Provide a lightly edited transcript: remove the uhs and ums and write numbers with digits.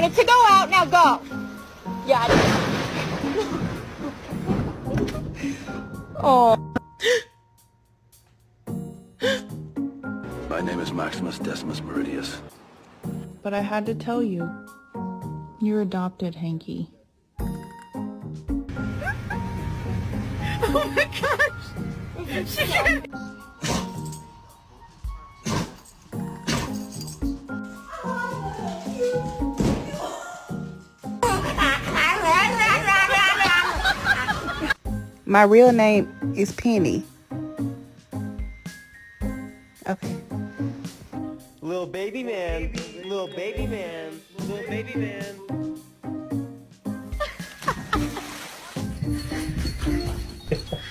To go out, now go. Yeah. Oh. My name is Maximus Decimus Meridius. But I had to tell you. You're adopted, Hanky. Oh my gosh. She can't. My real name is Penny. Okay. Little baby man, little baby man, little baby man.